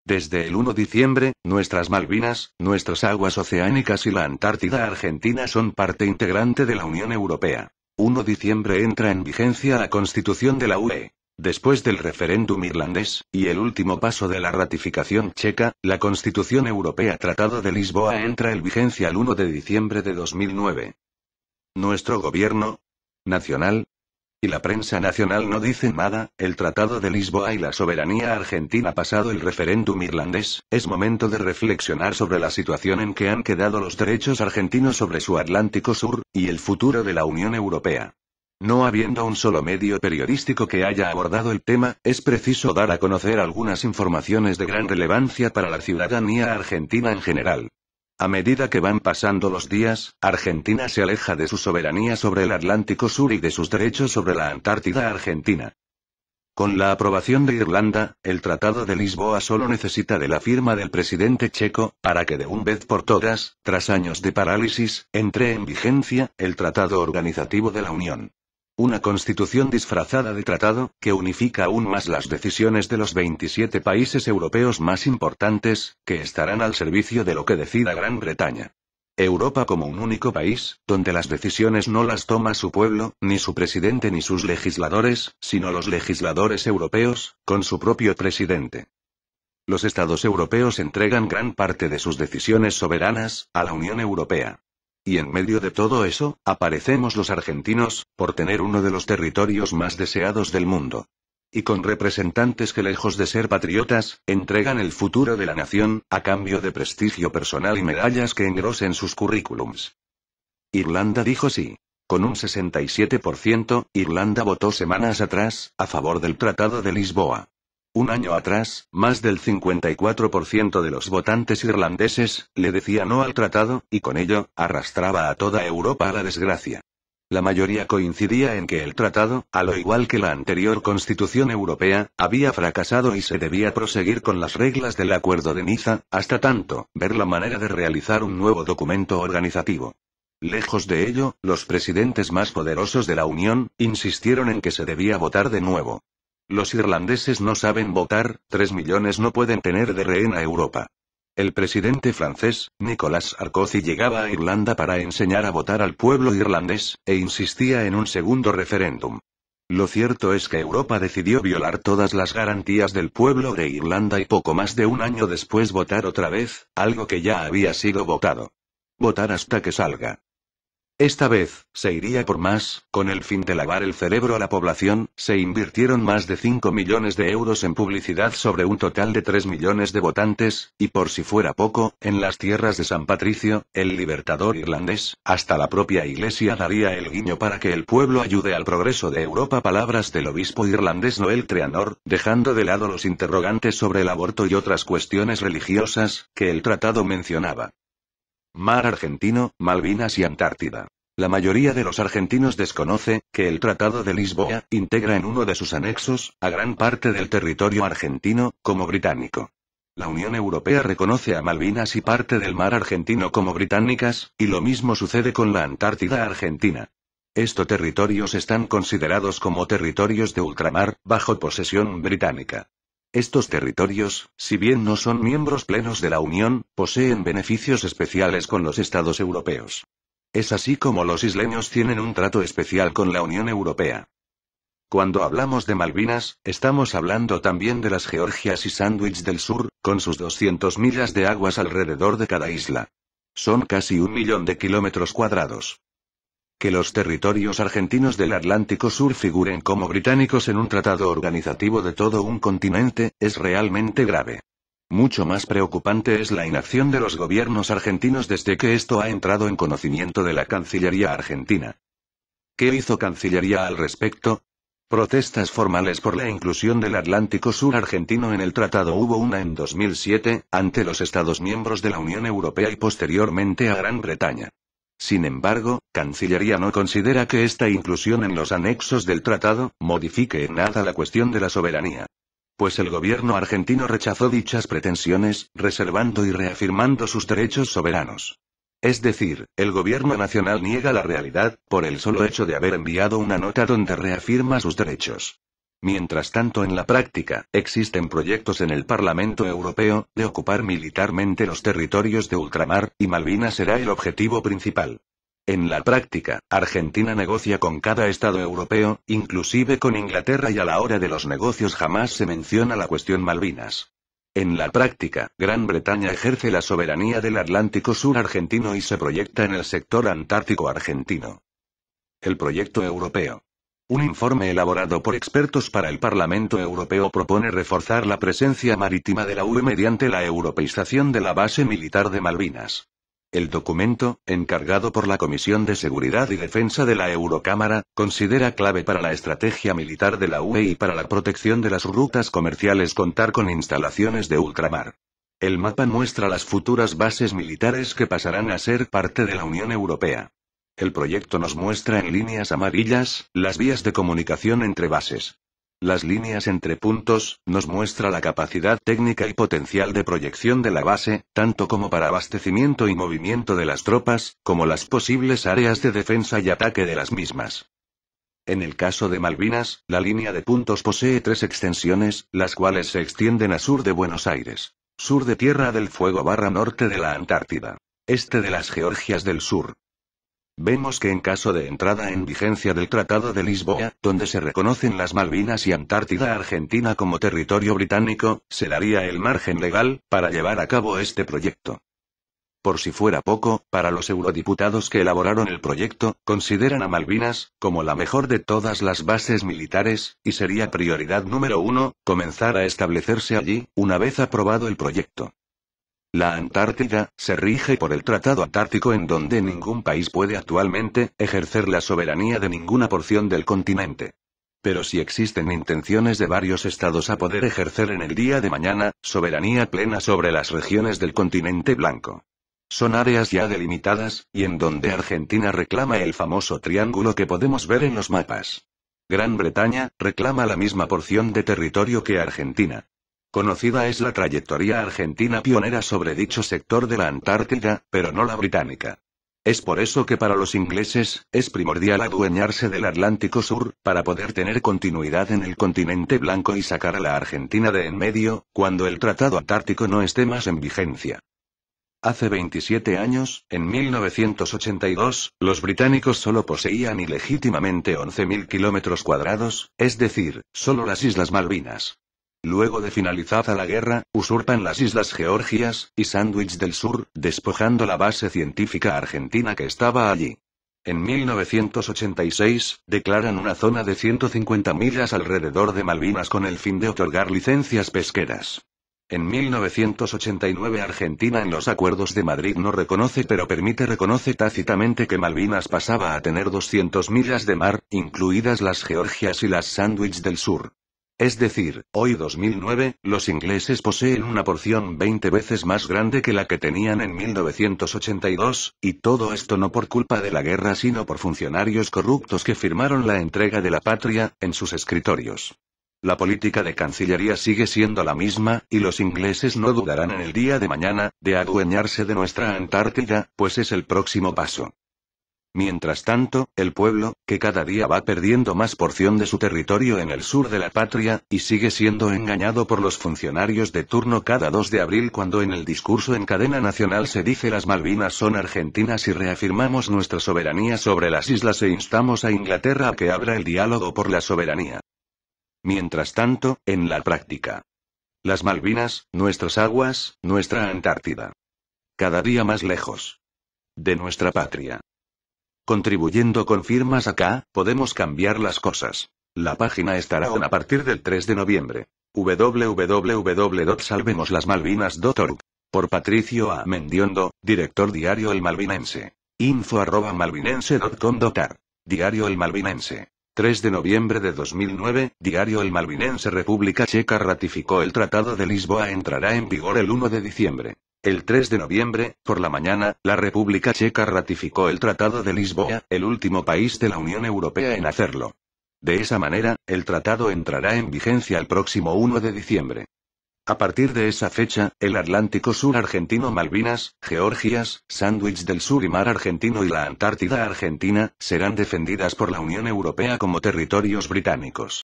Desde el 1 de diciembre, nuestras Malvinas, nuestras aguas oceánicas y la Antártida Argentina son parte integrante de la Unión Europea. 1 de diciembre entra en vigencia la Constitución de la UE. Después del referéndum irlandés, y el último paso de la ratificación checa, la Constitución Europea Tratado de Lisboa entra en vigencia el 1 de diciembre de 2009. Nuestro gobierno nacional y la prensa nacional no dicen nada. El Tratado de Lisboa y la soberanía argentina pasado el referéndum irlandés, es momento de reflexionar sobre la situación en que han quedado los derechos argentinos sobre su Atlántico Sur, y el futuro de la Unión Europea. No habiendo un solo medio periodístico que haya abordado el tema, es preciso dar a conocer algunas informaciones de gran relevancia para la ciudadanía argentina en general. A medida que van pasando los días, Argentina se aleja de su soberanía sobre el Atlántico Sur y de sus derechos sobre la Antártida Argentina. Con la aprobación de Irlanda, el Tratado de Lisboa solo necesita de la firma del presidente checo, para que de una vez por todas, tras años de parálisis, entre en vigencia el Tratado Organizativo de la Unión. Una constitución disfrazada de tratado, que unifica aún más las decisiones de los 27 países europeos más importantes, que estarán al servicio de lo que decida Gran Bretaña. Europa como un único país, donde las decisiones no las toma su pueblo, ni su presidente ni sus legisladores, sino los legisladores europeos, con su propio presidente. Los Estados europeos entregan gran parte de sus decisiones soberanas a la Unión Europea. Y en medio de todo eso, aparecemos los argentinos, por tener uno de los territorios más deseados del mundo. Y con representantes que lejos de ser patriotas, entregan el futuro de la nación, a cambio de prestigio personal y medallas que engrosen sus currículums. Irlanda dijo sí. Con un 67%, Irlanda votó semanas atrás, a favor del Tratado de Lisboa. Un año atrás, más del 54% de los votantes irlandeses, le decía no al tratado, y con ello, arrastraba a toda Europa a la desgracia. La mayoría coincidía en que el tratado, a lo igual que la anterior Constitución Europea, había fracasado y se debía proseguir con las reglas del Acuerdo de Niza, hasta tanto, ver la manera de realizar un nuevo documento organizativo. Lejos de ello, los presidentes más poderosos de la Unión, insistieron en que se debía votar de nuevo. Los irlandeses no saben votar, 3 millones no pueden tener de rehén a Europa. El presidente francés, Nicolas Sarkozy, llegaba a Irlanda para enseñar a votar al pueblo irlandés, e insistía en un segundo referéndum. Lo cierto es que Europa decidió violar todas las garantías del pueblo de Irlanda y poco más de un año después votar otra vez, algo que ya había sido votado. Votar hasta que salga. Esta vez, se iría por más, con el fin de lavar el cerebro a la población, se invirtieron más de 5 millones de euros en publicidad sobre un total de 3 millones de votantes, y por si fuera poco, en las tierras de San Patricio, el libertador irlandés, hasta la propia Iglesia daría el guiño para que el pueblo ayude al progreso de Europa. Palabras del obispo irlandés Noel Treanor, dejando de lado los interrogantes sobre el aborto y otras cuestiones religiosas, que el tratado mencionaba. Mar Argentino, Malvinas y Antártida. La mayoría de los argentinos desconoce que el Tratado de Lisboa integra en uno de sus anexos a gran parte del territorio argentino como británico. La Unión Europea reconoce a Malvinas y parte del mar argentino como británicas, y lo mismo sucede con la Antártida Argentina. Estos territorios están considerados como territorios de ultramar, bajo posesión británica. Estos territorios, si bien no son miembros plenos de la Unión, poseen beneficios especiales con los Estados europeos. Es así como los isleños tienen un trato especial con la Unión Europea. Cuando hablamos de Malvinas, estamos hablando también de las Georgias y Sandwich del Sur, con sus 200 millas de aguas alrededor de cada isla. Son casi 1 millón de kilómetros cuadrados. Que los territorios argentinos del Atlántico Sur figuren como británicos en un tratado organizativo de todo un continente, es realmente grave. Mucho más preocupante es la inacción de los gobiernos argentinos desde que esto ha entrado en conocimiento de la Cancillería argentina. ¿Qué hizo Cancillería al respecto? Protestas formales por la inclusión del Atlántico Sur argentino en el tratado hubo una en 2007, ante los Estados miembros de la Unión Europea y posteriormente a Gran Bretaña. Sin embargo, Cancillería no considera que esta inclusión en los anexos del tratado modifique en nada la cuestión de la soberanía. Pues el gobierno argentino rechazó dichas pretensiones, reservando y reafirmando sus derechos soberanos. Es decir, el gobierno nacional niega la realidad, por el solo hecho de haber enviado una nota donde reafirma sus derechos. Mientras tanto, en la práctica, existen proyectos en el Parlamento Europeo, de ocupar militarmente los territorios de ultramar, y Malvinas será el objetivo principal. En la práctica, Argentina negocia con cada Estado europeo, inclusive con Inglaterra, y a la hora de los negocios jamás se menciona la cuestión Malvinas. En la práctica, Gran Bretaña ejerce la soberanía del Atlántico Sur argentino y se proyecta en el sector antártico argentino. El proyecto europeo. Un informe elaborado por expertos para el Parlamento Europeo propone reforzar la presencia marítima de la UE mediante la europeización de la base militar de Malvinas. El documento, encargado por la Comisión de Seguridad y Defensa de la Eurocámara, considera clave para la estrategia militar de la UE y para la protección de las rutas comerciales contar con instalaciones de ultramar. El mapa muestra las futuras bases militares que pasarán a ser parte de la Unión Europea. El proyecto nos muestra en líneas amarillas las vías de comunicación entre bases. Las líneas entre puntos nos muestra la capacidad técnica y potencial de proyección de la base, tanto como para abastecimiento y movimiento de las tropas, como las posibles áreas de defensa y ataque de las mismas. En el caso de Malvinas, la línea de puntos posee 3 extensiones, las cuales se extienden a sur de Buenos Aires, sur de Tierra del Fuego / norte de la Antártida, este de las Georgias del Sur. Vemos que en caso de entrada en vigencia del Tratado de Lisboa, donde se reconocen las Malvinas y Antártida Argentina como territorio británico, se daría el margen legal para llevar a cabo este proyecto. Por si fuera poco, para los eurodiputados que elaboraron el proyecto, consideran a Malvinas como la mejor de todas las bases militares, y sería prioridad número 1, comenzar a establecerse allí, una vez aprobado el proyecto. La Antártida se rige por el Tratado Antártico, en donde ningún país puede actualmente ejercer la soberanía de ninguna porción del continente. Pero si existen intenciones de varios estados a poder ejercer en el día de mañana soberanía plena sobre las regiones del continente blanco. Son áreas ya delimitadas, y en donde Argentina reclama el famoso triángulo que podemos ver en los mapas. Gran Bretaña reclama la misma porción de territorio que Argentina. Conocida es la trayectoria argentina pionera sobre dicho sector de la Antártida, pero no la británica. Es por eso que para los ingleses, es primordial adueñarse del Atlántico Sur, para poder tener continuidad en el continente blanco y sacar a la Argentina de en medio, cuando el Tratado Antártico no esté más en vigencia. Hace 27 años, en 1982, los británicos solo poseían ilegítimamente 11.000 kilómetros cuadrados, es decir, solo las Islas Malvinas. Luego de finalizada la guerra, usurpan las Islas Georgias y Sandwich del Sur, despojando la base científica argentina que estaba allí. En 1986, declaran una zona de 150 millas alrededor de Malvinas con el fin de otorgar licencias pesqueras. En 1989 Argentina en los acuerdos de Madrid no reconoce pero reconoce tácitamente que Malvinas pasaba a tener 200 millas de mar, incluidas las Georgias y las Sandwich del Sur. Es decir, hoy 2009, los ingleses poseen una porción 20 veces más grande que la que tenían en 1982, y todo esto no por culpa de la guerra sino por funcionarios corruptos que firmaron la entrega de la patria, en sus escritorios. La política de Cancillería sigue siendo la misma, y los ingleses no dudarán en el día de mañana, de adueñarse de nuestra Antártida, pues es el próximo paso. Mientras tanto, el pueblo, que cada día va perdiendo más porción de su territorio en el sur de la patria, y sigue siendo engañado por los funcionarios de turno cada 2 de abril cuando en el discurso en cadena nacional se dice las Malvinas son argentinas y reafirmamos nuestra soberanía sobre las islas e instamos a Inglaterra a que abra el diálogo por la soberanía. Mientras tanto, en la práctica. Las Malvinas, nuestras aguas, nuestra Antártida. Cada día más lejos de nuestra patria. Contribuyendo con firmas acá, podemos cambiar las cosas. La página estará on a partir del 3 de noviembre. www.salvemoslasmalvinas.org. Por Patricio A. Mendiondo, director Diario El Malvinense. info@malvinense.com.ar. Diario El Malvinense. 3 de noviembre de 2009, Diario El Malvinense. República Checa ratificó el Tratado de Lisboa. Entrará en vigor el 1 de diciembre. El 3 de noviembre, por la mañana, la República Checa ratificó el Tratado de Lisboa, el último país de la Unión Europea en hacerlo. De esa manera, el tratado entrará en vigencia el próximo 1 de diciembre. A partir de esa fecha, el Atlántico Sur argentino, Malvinas, Georgias, Sandwich del Sur y Mar Argentino y la Antártida Argentina, serán defendidas por la Unión Europea como territorios británicos.